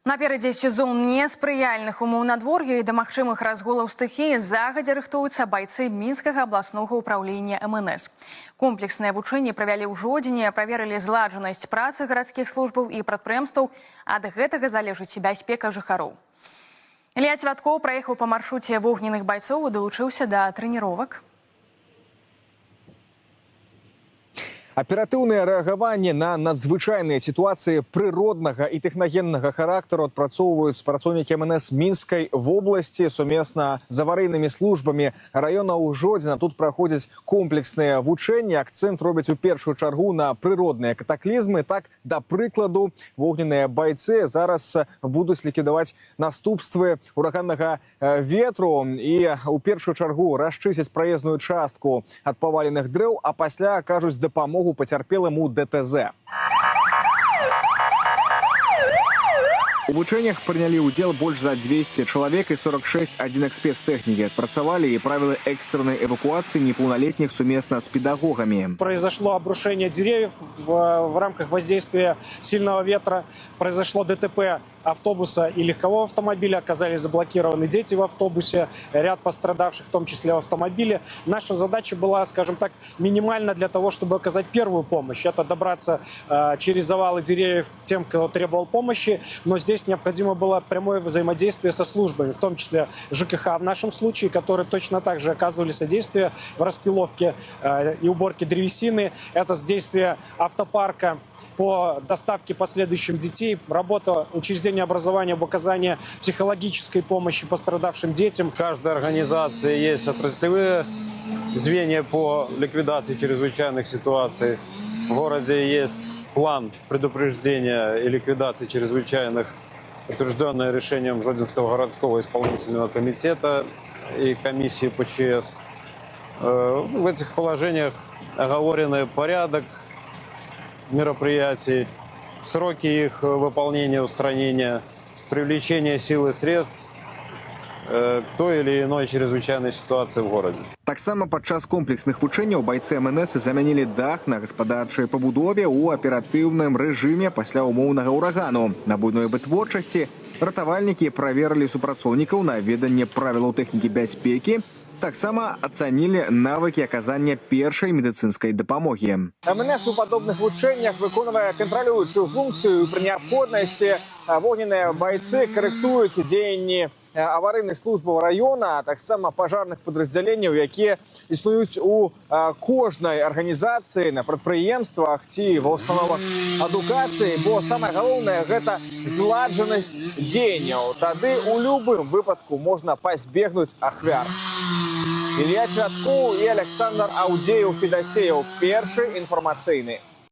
Наперадзе сезон неспрыяльных умоў надвор'я і да магчымых разгулаў стыхіі загадзя рыхтуюцца байцы мінскага абласнога ўпраўлення МНС. Комплексныя вучэнні правялі ў жодзіне, праверылі зладжанасць працы гарадскіх службаў і прадпрыемстваў. Ад гэтага залежыць бяспека жыхароў. Ілья Цвяткоў праехаў па маршруце вогненных байцоў і далучыўся да трэніровак. Аператыўнае рэагаванне на надзвычайныя сітуацыі прыроднага і тэхнагеннага характару адпрацоўваюць працоўнікі МНС Мінскай вобласці сумесна з аварыйнымі службамі раёна Ужодзіна. Тут праходзяць комплексныя вучэнні. Акцэнт робяць у першую чаргу на прыродныя катаклізмы. Так, да прыкладу, вогненныя байцы зараз будуць ліквідаваць наступствы ураганнага ветру і у першую чаргу расчысцяць праезную частку ад паваленых дрэў, а пасля акажуць дапамогу пацярпелым у ДТЗ. У вучэннях прынялі ўдзел больш за 200 чалавек і 46 адзінак спецтэхнікі. Адпрацавалі і правілы экстренной эвакуации непаўналетних сумесна с педагогами. Произошло обрушение деревьев в рамках воздействия сильного ветра. Произошло ДТП автобуса и легкового автомобиля. Оказались заблокированы дети в автобусе, ряд пострадавших, в том числе в автомобиле. Наша задача была, скажем так, минимальна для того, чтобы оказать первую помощь. Это добраться через завалы деревьев тем, кто требовал помощи. Но здесь необходимо было прямое взаимодействие со службами, в том числе ЖКХ в нашем случае, которые точно так же оказывали содействие в распиловке и уборке древесины. Это действие автопарка по доставке последующим детей, работа учреждения образования об оказании психологической помощи пострадавшим детям. В каждой организации есть отраслевые звенья по ликвидации чрезвычайных ситуаций. В городе есть план предупреждения и ликвидации чрезвычайных, утвержденное решением Жодинского городского исполнительного комитета и комиссии ПЧС. В этих положениях оговорен порядок мероприятий, сроки их выполнения, устранения, привлечение сил и средств к той или иной чрезвычайной ситуации в городе. Таксама падчас комплексных вучэнняў байцы МНС замянілі дах на гаспадарчай пабудове ў аператыўным рэжыме пасля умоўнага ўрагану. На буйной вытворчасці ратавальнікі праверылі супрацоўнікаў на веданне правілаў тэхнікі бяспекі, таксама ацанілі навыкі аказання першай медыцынскай дапамогі. МНС у падобных вучэннях выконвае кантралюючую функцію. Пры неабходнасці вогненныя байцы карэктуюць дзеянні аварыйных службаў раёна, а таксама пажарных падраздзяленняў, якія існуюць у кожнай арганізацыі, на прадпрыемствах ці ва ўстановах адукацыі, бо самае галоўнае гэта зладжанасць дзеянняў. Тады у любым выпадку можна пазбегнуць ахвяр. Ілья Цвяткоў і Александр Аўдзеяў-Федасеяў, першы інфармацыйны.